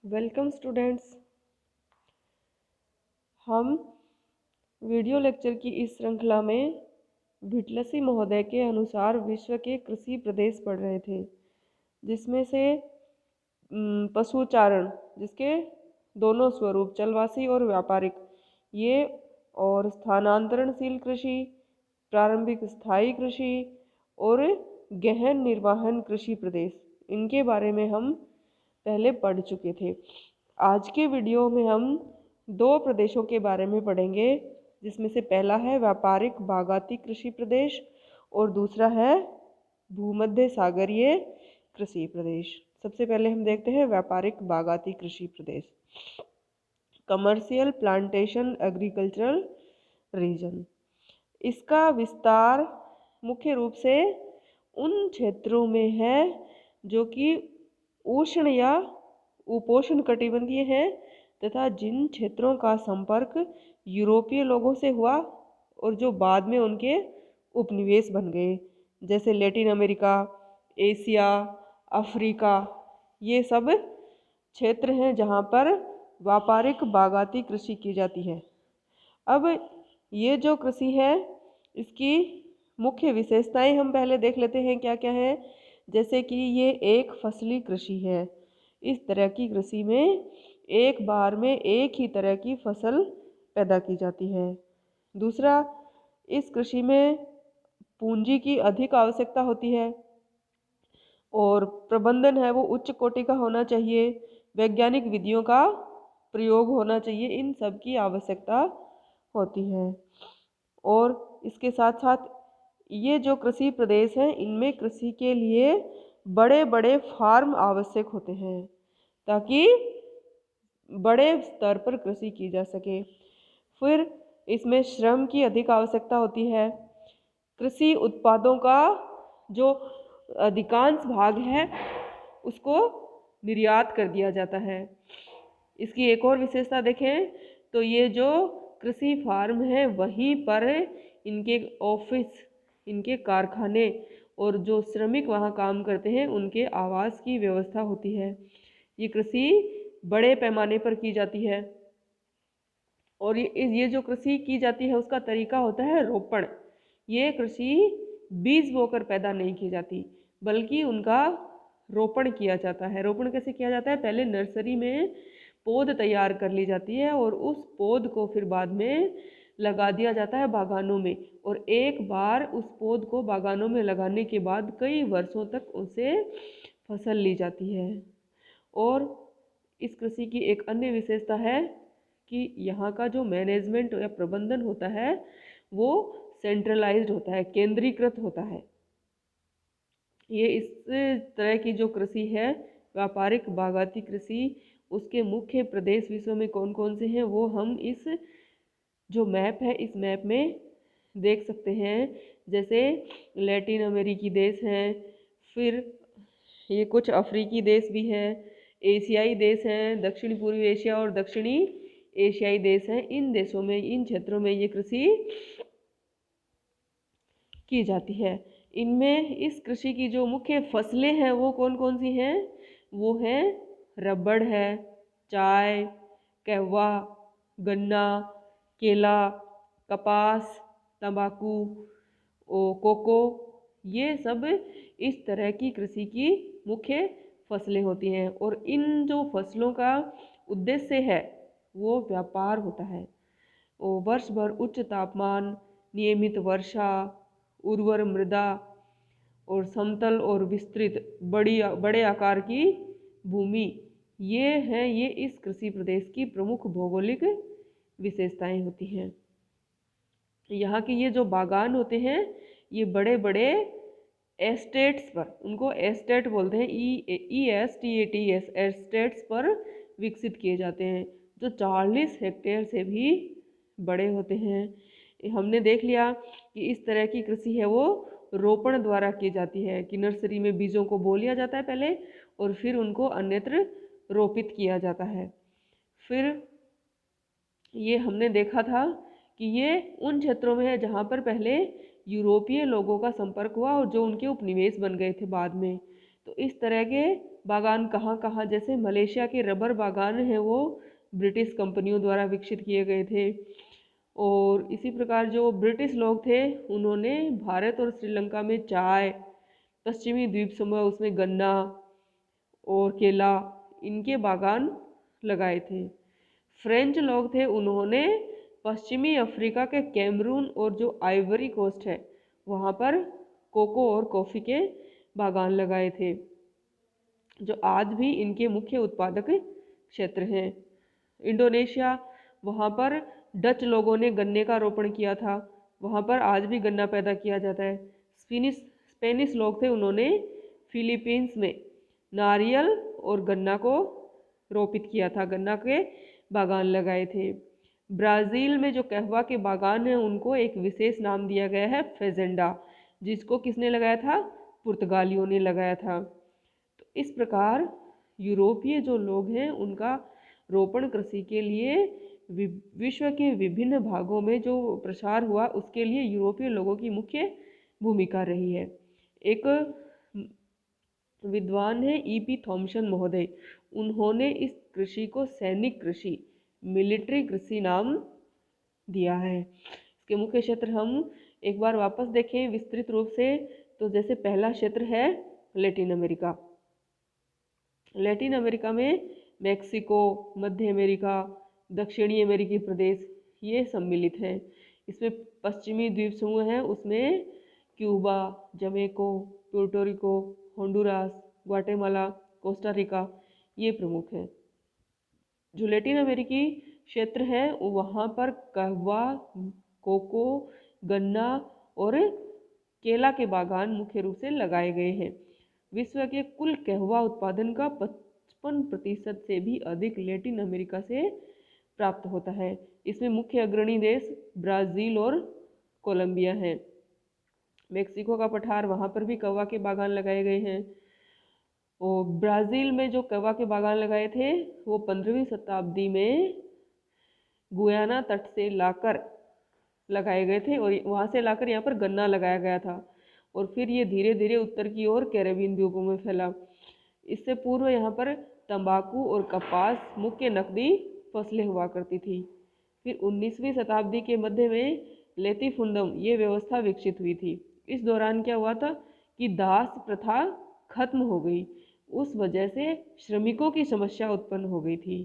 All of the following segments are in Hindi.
Welcome students. हम वीडियो लेक्चर की इस श्रृंखला में भिटलसी महोदय के अनुसार विश्व के कृषि प्रदेश पढ़ रहे थे, जिसमें से पशुचारण, जिसके दोनों स्वरूप चलवासी और व्यापारिक, ये और स्थानांतरणशील कृषि, प्रारंभिक स्थायी कृषि और गहन निर्वहन कृषि प्रदेश, इनके बारे में हम पहले पढ़ चुके थे। आज के वीडियो में हम दो प्रदेशों के बारे में पढ़ेंगे, जिसमें से पहला है व्यापारिक बागाती कृषि प्रदेश और दूसरा है भूमध्य सागरीय कृषि प्रदेश। सबसे पहले हम देखते हैं व्यापारिक बागाती कृषि प्रदेश, कमर्शियल प्लांटेशन एग्रीकल्चरल रीजन। इसका विस्तार मुख्य रूप से उन क्षेत्रों में है जो कि उष्ण या उपोष्ण कटिबंधीय हैं तथा जिन क्षेत्रों का संपर्क यूरोपीय लोगों से हुआ और जो बाद में उनके उपनिवेश बन गए, जैसे लैटिन अमेरिका, एशिया, अफ्रीका, ये सब क्षेत्र हैं जहाँ पर व्यापारिक बागाती कृषि की जाती है। अब ये जो कृषि है, इसकी मुख्य विशेषताएं हम पहले देख लेते हैं क्या क्या है। जैसे कि ये एक फसली कृषि है। इस तरह की कृषि में एक बार में एक ही तरह की फसल पैदा की जाती है। दूसरा, इस कृषि में पूंजी की अधिक आवश्यकता होती है और प्रबंधन है वो उच्च कोटि का होना चाहिए, वैज्ञानिक विधियों का प्रयोग होना चाहिए, इन सब की आवश्यकता होती है। और इसके साथ साथ ये जो कृषि प्रदेश हैं, इनमें कृषि के लिए बड़े बड़े फार्म आवश्यक होते हैं ताकि बड़े स्तर पर कृषि की जा सके। फिर इसमें श्रम की अधिक आवश्यकता होती है। कृषि उत्पादों का जो अधिकांश भाग है उसको निर्यात कर दिया जाता है। इसकी एक और विशेषता देखें तो ये जो कृषि फार्म है वहीं पर इनके ऑफिस, इनके कारखाने और जो श्रमिक वहाँ काम करते हैं उनके आवास की व्यवस्था होती है। ये कृषि बड़े पैमाने पर की जाती है और ये जो कृषि की जाती है उसका तरीका होता है रोपण। ये कृषि बीज बोकर पैदा नहीं की जाती बल्कि उनका रोपण किया जाता है। रोपण कैसे किया जाता है? पहले नर्सरी में पौध तैयार कर ली जाती है और उस पौध को फिर बाद में लगा दिया जाता है बागानों में, और एक बार उस पौध को बागानों में लगाने के बाद कई वर्षों तक उसे फसल ली जाती है। और इस कृषि की एक अन्य विशेषता है कि यहाँ का जो मैनेजमेंट या प्रबंधन होता है वो सेंट्रलाइज्ड होता है, केंद्रीकृत होता है। ये इस तरह की जो कृषि है व्यापारिक बागाती कृषि, उसके मुख्य प्रदेश विश्व में कौन कौन से हैं वो हम इस जो मैप है इस मैप में देख सकते हैं। जैसे लैटिन अमेरिकी देश हैं, फिर ये कुछ अफ्रीकी देश भी हैं, एशियाई देश हैं, दक्षिणी पूर्वी एशिया और दक्षिणी एशियाई देश हैं। इन देशों में, इन क्षेत्रों में ये कृषि की जाती है। इनमें इस कृषि की जो मुख्य फसलें हैं वो कौन कौन सी हैं? वो है रबड़ है, चाय, कहवा, गन्ना, केला, कपास, तंबाकू, कोको, ये सब इस तरह की कृषि की मुख्य फसलें होती हैं। और इन जो फसलों का उद्देश्य है वो व्यापार होता है। वो वर्ष भर उच्च तापमान, नियमित वर्षा, उर्वर मृदा और समतल और विस्तृत बड़े आकार की भूमि, ये इस कृषि प्रदेश की प्रमुख भौगोलिक विशेषताएं होती हैं। यहाँ के ये जो बागान होते हैं ये बड़े बड़े एस्टेट्स पर, उनको एस्टेट बोलते हैं, ESTATS, एस्टेट्स पर विकसित किए जाते हैं जो 40 हेक्टेयर से भी बड़े होते हैं। हमने देख लिया कि इस तरह की कृषि है वो रोपण द्वारा की जाती है कि नर्सरी में बीजों को बो लिया जाता है पहले और फिर उनको अन्यत्र रोपित किया जाता है। फिर ये हमने देखा था कि ये उन क्षेत्रों में है जहाँ पर पहले यूरोपीय लोगों का संपर्क हुआ और जो उनके उपनिवेश बन गए थे बाद में। तो इस तरह के बागान कहाँ कहाँ, जैसे मलेशिया के रबर बागान हैं वो ब्रिटिश कंपनियों द्वारा विकसित किए गए थे। और इसी प्रकार जो ब्रिटिश लोग थे उन्होंने भारत और श्रीलंका में चाय, पश्चिमी द्वीप समूह उसमें गन्ना और केला, इनके बागान लगाए थे। फ्रेंच लोग थे उन्होंने पश्चिमी अफ्रीका के कैमरून और जो आइवरी कोस्ट है वहाँ पर कोको और कॉफ़ी के बागान लगाए थे, जो आज भी इनके मुख्य उत्पादक क्षेत्र हैं। इंडोनेशिया, वहाँ पर डच लोगों ने गन्ने का रोपण किया था, वहाँ पर आज भी गन्ना पैदा किया जाता है। स्पेनिश लोग थे उन्होंने फिलीपींस में नारियल और गन्ना को रोपित किया था, गन्ना के बागान लगाए थे। ब्राज़ील में जो कहवा के बागान हैं उनको एक विशेष नाम दिया गया है फेजेंडा, जिसको किसने लगाया था? पुर्तगालियों ने लगाया था। तो इस प्रकार यूरोपीय जो लोग हैं उनका रोपण कृषि के लिए विश्व के विभिन्न भागों में जो प्रसार हुआ उसके लिए यूरोपीय लोगों की मुख्य भूमिका रही है। एक विद्वान है ईपी थॉमसन महोदय, उन्होंने इस कृषि को सैनिक कृषि, मिलिट्री कृषि नाम दिया है। इसके मुख्य क्षेत्र हम एक बार वापस देखें विस्तृत रूप से, तो जैसे पहला क्षेत्र है लैटिन अमेरिका। लैटिन अमेरिका में मेक्सिको, मध्य अमेरिका, दक्षिणी अमेरिकी प्रदेश ये सम्मिलित हैं। इसमें पश्चिमी द्वीप समूह है, उसमें Cuba, Jamaica, Puerto Rico, Honduras, Guatemala, Costa Rica ये प्रमुख हैं। जो लैटिन अमेरिकी क्षेत्र है वहाँ पर कहवा, कोको, गन्ना और केला के बागान मुख्य रूप से लगाए गए हैं। विश्व के कुल कहवा उत्पादन का 55% से भी अधिक लैटिन अमेरिका से प्राप्त होता है। इसमें मुख्य अग्रणी देश ब्राज़ील और कोलंबिया हैं। मेक्सिको का पठार, वहाँ पर भी कहवा के बागान लगाए गए हैं। और ब्राज़ील में जो कहवा के बागान लगाए थे वो 15वीं शताब्दी में गुयाना तट से लाकर लगाए गए थे और वहाँ से लाकर यहाँ पर गन्ना लगाया गया था और फिर ये धीरे धीरे उत्तर की ओर कैरेबियन द्वीपों में फैला। इससे पूर्व यहाँ पर तंबाकू और कपास मुख्य नकदी फसलें हुआ करती थी। फिर 19वीं शताब्दी के मध्य में लेतिफुंडम ये व्यवस्था विकसित हुई थी। इस दौरान क्या हुआ था कि दास प्रथा खत्म हो गई, उस वजह से श्रमिकों की समस्या उत्पन्न हो गई थी।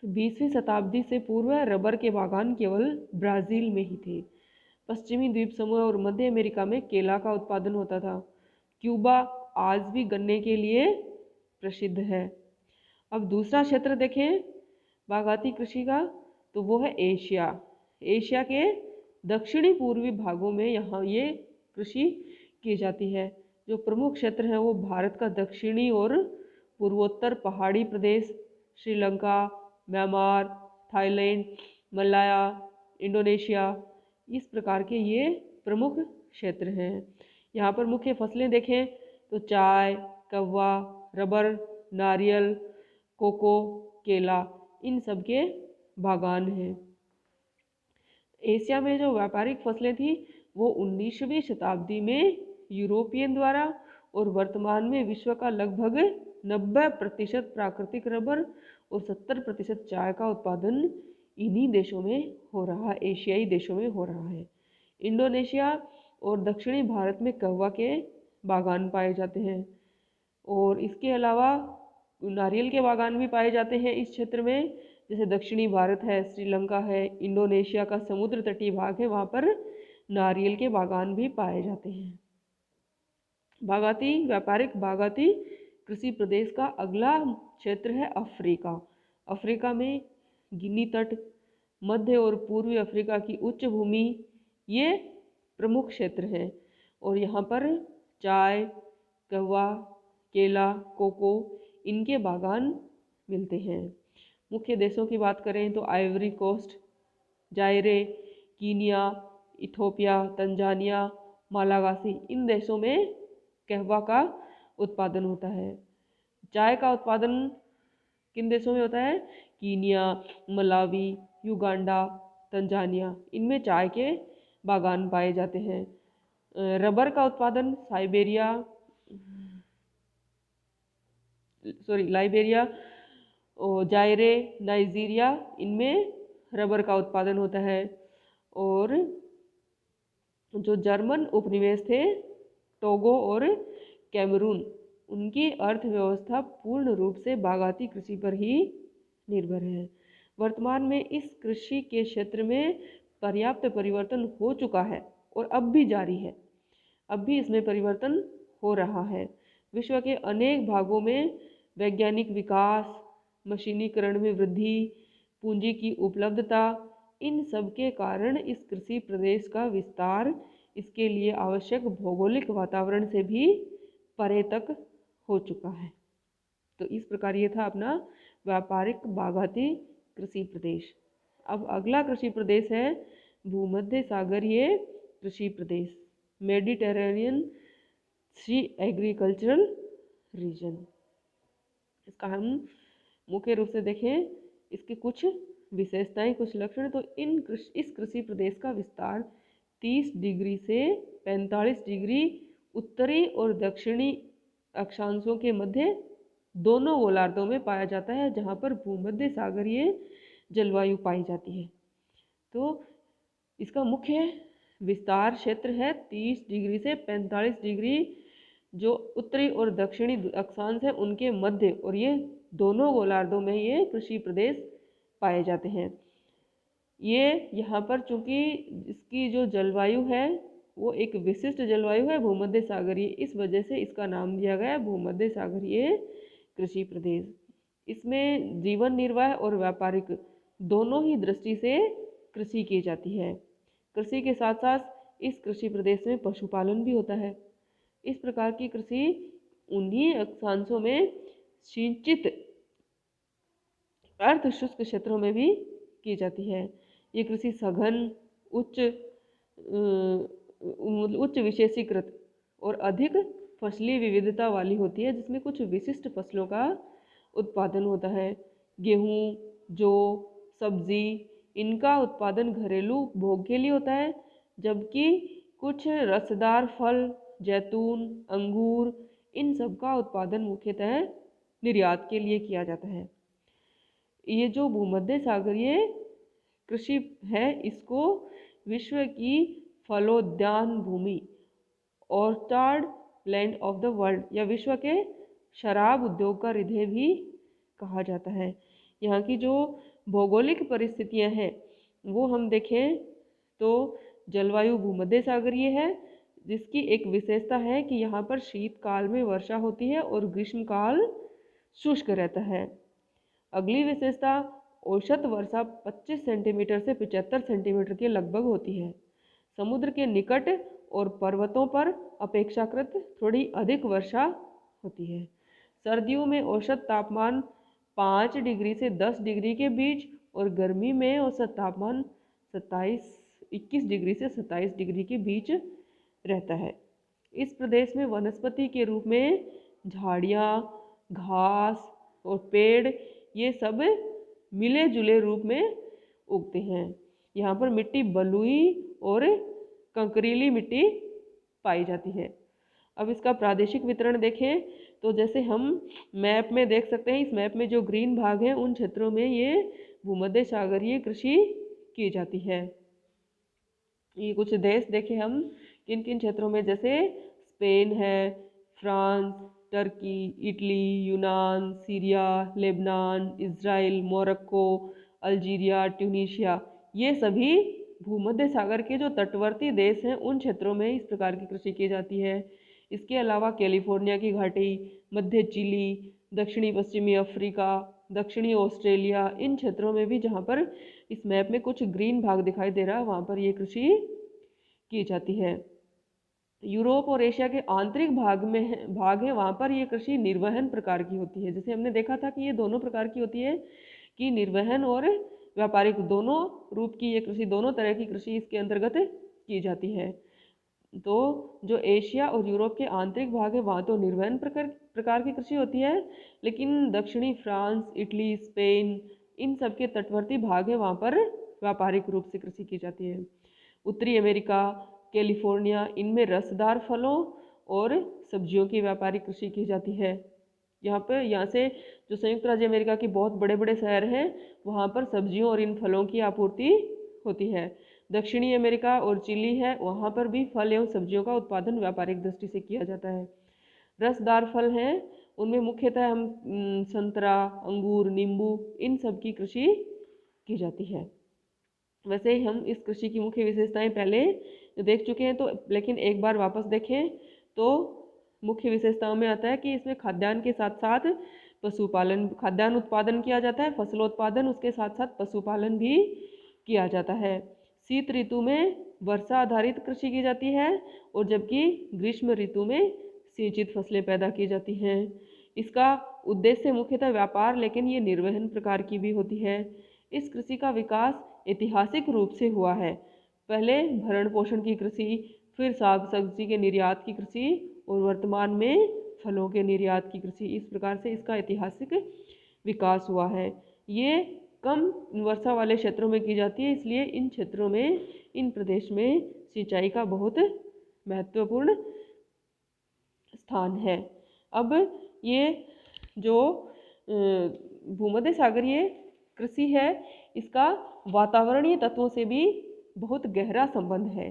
20वीं शताब्दी से पूर्व रबर के बागान केवल ब्राज़ील में ही थे। पश्चिमी द्वीप समूह और मध्य अमेरिका में केला का उत्पादन होता था। क्यूबा आज भी गन्ने के लिए प्रसिद्ध है। अब दूसरा क्षेत्र देखें बागाती कृषि का, तो वो है एशिया। एशिया के दक्षिणी पूर्वी भागों में यहाँ ये कृषि की जाती है। जो प्रमुख क्षेत्र हैं वो भारत का दक्षिणी और पूर्वोत्तर पहाड़ी प्रदेश, Sri Lanka, Myanmar, Thailand, Malaya, Indonesia, इस प्रकार के ये प्रमुख क्षेत्र हैं। यहाँ पर मुख्य फसलें देखें तो चाय, कहवा, रबर, नारियल, कोको, केला, इन सब के बागान हैं। एशिया में जो व्यापारिक फसलें थी वो 19वीं शताब्दी में यूरोपियन द्वारा और वर्तमान में विश्व का लगभग 90% प्राकृतिक रबर और 70% चाय का उत्पादन इन्हीं देशों में हो रहा है, एशियाई देशों में हो रहा है। इंडोनेशिया और दक्षिणी भारत में कहवा के बागान पाए जाते हैं और इसके अलावा नारियल के बागान भी पाए जाते हैं इस क्षेत्र में। जैसे दक्षिणी भारत है, श्रीलंका है, इंडोनेशिया का समुद्र तटीय भाग है, वहाँ पर नारियल के बागान भी पाए जाते हैं। व्यापारिक बागाती कृषि प्रदेश का अगला क्षेत्र है अफ्रीका। अफ्रीका में गिनी तट, मध्य और पूर्वी अफ्रीका की उच्च भूमि ये प्रमुख क्षेत्र हैं और यहाँ पर चाय, कहवा, केला, कोको इनके बागान मिलते हैं। मुख्य देशों की बात करें तो Ivory Coast, Zaire, Kenya, Ethiopia, Tanzania, Malagasy, इन देशों में कहवा का उत्पादन होता है। चाय का उत्पादन किन देशों में होता है? कीनिया, मलावी, युगांडा, तंजानिया, इनमें चाय के बागान पाए जाते हैं। रबर का उत्पादन साइबेरिया, लाइबेरिया और जायरे, नाइजीरिया, इनमें रबर का उत्पादन होता है। और जो जर्मन उपनिवेश थे टोगो और कैमरून, उनकी अर्थव्यवस्था पूर्ण रूप से बागाती कृषि पर ही निर्भर है। वर्तमान में इस कृषि के क्षेत्र में पर्याप्त परिवर्तन हो चुका है और अब भी जारी है। अब भी इसमें परिवर्तन हो रहा है। विश्व के अनेक भागों में वैज्ञानिक विकास, मशीनीकरण में वृद्धि, पूंजी की उपलब्धता, इन सब के कारण इस कृषि प्रदेश का विस्तार इसके लिए आवश्यक भौगोलिक वातावरण से भी परे तक हो चुका है। तो इस प्रकार ये था अपना व्यापारिक बागाती कृषि प्रदेश। अब अगला कृषि प्रदेश है भूमध्य सागरीय कृषि प्रदेश, मेडिटेरेनियन सी एग्रीकल्चरल रीजन। इसका हम मुख्य रूप से देखें, इसकी कुछ विशेषताएं, कुछ लक्षण। तो इस कृषि प्रदेश का विस्तार 30 डिग्री से 45 डिग्री उत्तरी और दक्षिणी अक्षांशों के मध्य दोनों गोलार्धों में पाया जाता है, जहाँ पर भूमध्य सागरीय जलवायु पाई जाती है। तो इसका मुख्य विस्तार क्षेत्र है 30 डिग्री से 45 डिग्री, जो उत्तरी और दक्षिणी अक्षांश है उनके मध्य, और ये दोनों गोलार्धों में ये कृषि प्रदेश पाए जाते हैं। ये यहाँ पर चूंकि इसकी जो जलवायु है वो एक विशिष्ट जलवायु है भूमध्य सागरीय, इस वजह से इसका नाम दिया गया है भूमध्य सागरीय कृषि प्रदेश। इसमें जीवन निर्वाह और व्यापारिक दोनों ही दृष्टि से कृषि की जाती है। कृषि के साथ साथ इस कृषि प्रदेश में पशुपालन भी होता है। इस प्रकार की कृषि उन्हीं अक्षांशों में सिंचित अर्ध शुष्क क्षेत्रों में भी की जाती है। ये कृषि सघन, उच्च विशेषीकृत और अधिक फसली विविधता वाली होती है, जिसमें कुछ विशिष्ट फसलों का उत्पादन होता है। गेहूँ, जौ, सब्जी, इनका उत्पादन घरेलू उपभोग के लिए होता है, जबकि कुछ रसदार फल, जैतून, अंगूर, इन सब का उत्पादन मुख्यतः निर्यात के लिए किया जाता है। ये जो भूमध्य सागरीय कृषि है, इसको विश्व की फलोद्यान भूमि, orchard land of the world, या विश्व के शराब उद्योग का हृदय भी कहा जाता है। यहाँ की जो भौगोलिक परिस्थितियाँ हैं वो हम देखें तो जलवायु भूमध्य सागरीय है, जिसकी एक विशेषता है कि यहाँ पर शीतकाल में वर्षा होती है और ग्रीष्मकाल शुष्क रहता है। अगली विशेषता, औसत वर्षा 25 सेंटीमीटर से 75 सेंटीमीटर के लगभग होती है। समुद्र के निकट और पर्वतों पर अपेक्षाकृत थोड़ी अधिक वर्षा होती है। सर्दियों में औसत तापमान 5 डिग्री से 10 डिग्री के बीच और गर्मी में औसत तापमान 21 डिग्री से 27 डिग्री के बीच रहता है। इस प्रदेश में वनस्पति के रूप में झाड़ियाँ, घास और पेड़, ये सब मिले जुले रूप में उगते हैं। यहाँ पर मिट्टी बलुई और कंकरीली मिट्टी पाई जाती है। अब इसका प्रादेशिक वितरण देखें तो जैसे हम मैप में देख सकते हैं, इस मैप में जो ग्रीन भाग हैं उन क्षेत्रों में ये भूमध्य सागरीय कृषि की जाती है। ये कुछ देश देखे हम किन किन क्षेत्रों में, जैसे स्पेन है, फ्रांस, टर्की, इटली, यूनान, Syria, Lebanon, Israel, Morocco, Algeria, Tunisia, ये सभी भूमध्य सागर के जो तटवर्ती देश हैं उन क्षेत्रों में इस प्रकार की कृषि की जाती है। इसके अलावा कैलिफोर्निया की घाटी, मध्य चिली, दक्षिणी पश्चिमी अफ्रीका, दक्षिणी ऑस्ट्रेलिया, इन क्षेत्रों में भी, जहाँ पर इस मैप में कुछ ग्रीन भाग दिखाई दे रहा है, वहाँ पर ये कृषि की जाती है। यूरोप और एशिया के आंतरिक भाग है, वहाँ पर ये कृषि निर्वहन प्रकार की होती है। जैसे हमने देखा था कि ये दोनों प्रकार की होती है, कि निर्वहन और व्यापारिक दोनों रूप की ये कृषि, दोनों तरह की कृषि इसके अंतर्गत की जाती है। तो जो एशिया और यूरोप के आंतरिक भाग है वहाँ तो निर्वहन प्रकार की कृषि होती है, लेकिन दक्षिणी फ्रांस, इटली, स्पेन, इन सब के तटवर्ती भाग है वहाँ पर व्यापारिक रूप से कृषि की जाती है। उत्तरी अमेरिका, कैलिफोर्निया, इनमें रसदार फलों और सब्जियों की व्यापारिक कृषि की जाती है। यहाँ से जो संयुक्त राज्य अमेरिका की बहुत बड़े बड़े शहर हैं वहाँ पर सब्जियों और इन फलों की आपूर्ति होती है। दक्षिणी अमेरिका और चिली है, वहाँ पर भी फल एवं सब्जियों का उत्पादन व्यापारिक दृष्टि से किया जाता है। रसदार फल हैं, उनमें मुख्यतः हम संतरा, अंगूर, नींबू, इन सब की कृषि की जाती है। वैसे ही हम इस कृषि की मुख्य विशेषताएं पहले देख चुके हैं, तो लेकिन एक बार वापस देखें तो मुख्य विशेषताओं में आता है कि इसमें खाद्यान्न के साथ साथ पशुपालन, खाद्यान्न उत्पादन किया जाता है, फसलोत्पादन, उसके साथ साथ पशुपालन भी किया जाता है। शीत ऋतु में वर्षा आधारित कृषि की जाती है और जबकि ग्रीष्म ऋतु में सिंचित फसलें पैदा की जाती हैं। इसका उद्देश्य मुख्यतः व्यापार, लेकिन ये निर्वहन प्रकार की भी होती है। इस कृषि का विकास ऐतिहासिक रूप से हुआ है। पहले भरण पोषण की कृषि, फिर साग सब्जी के निर्यात की कृषि और वर्तमान में फलों के निर्यात की कृषि, इस प्रकार से इसका ऐतिहासिक विकास हुआ है। ये कम वर्षा वाले क्षेत्रों में की जाती है, इसलिए इन क्षेत्रों में, इन प्रदेश में सिंचाई का बहुत महत्वपूर्ण स्थान है। अब ये जो भूमध्य सागरीय कृषि है, इसका वातावरणीय तत्वों से भी बहुत गहरा संबंध है।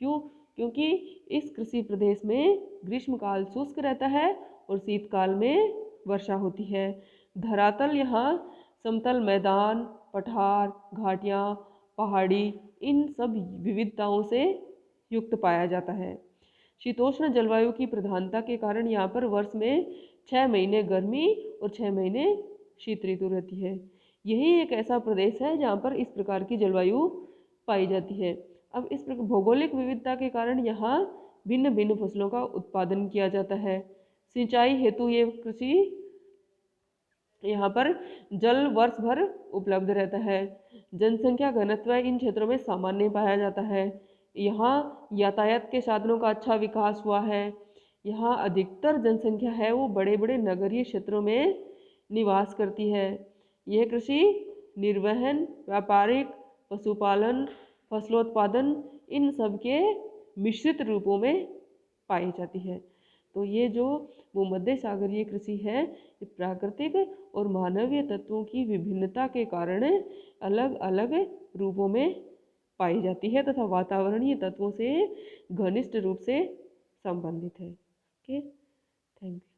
क्योंकि इस कृषि प्रदेश में ग्रीष्मकाल शुष्क रहता है और शीतकाल में वर्षा होती है। धरातल यहाँ समतल मैदान, पठार, घाटियाँ, पहाड़ी, इन सब विविधताओं से युक्त पाया जाता है। शीतोष्ण जलवायु की प्रधानता के कारण यहाँ पर वर्ष में 6 महीने गर्मी और 6 महीने शीत ऋतु रहती है। यही एक ऐसा प्रदेश है जहाँ पर इस प्रकार की जलवायु पाई जाती है। अब इस भौगोलिक विविधता के कारण यहाँ भिन्न भिन्न फसलों का उत्पादन किया जाता है। सिंचाई हेतु ये कृषि, यहाँ पर जल वर्ष भर उपलब्ध रहता है। जनसंख्या घनत्व इन क्षेत्रों में सामान्य पाया जाता है। यहाँ यातायात के साधनों का अच्छा विकास हुआ है। यहाँ अधिकतर जनसंख्या है वो बड़े बड़े नगरीय क्षेत्रों में निवास करती है। यह कृषि निर्वहन, व्यापारिक, पशुपालन, फसलोत्पादन, इन सब के मिश्रित रूपों में पाई जाती है। तो ये जो भूमध्य सागरीय कृषि है, ये प्राकृतिक और मानवीय तत्वों की विभिन्नता के कारण अलग अलग रूपों में पाई जाती है तथा वातावरणीय तत्वों से घनिष्ठ रूप से संबंधित है। Okay, thank you.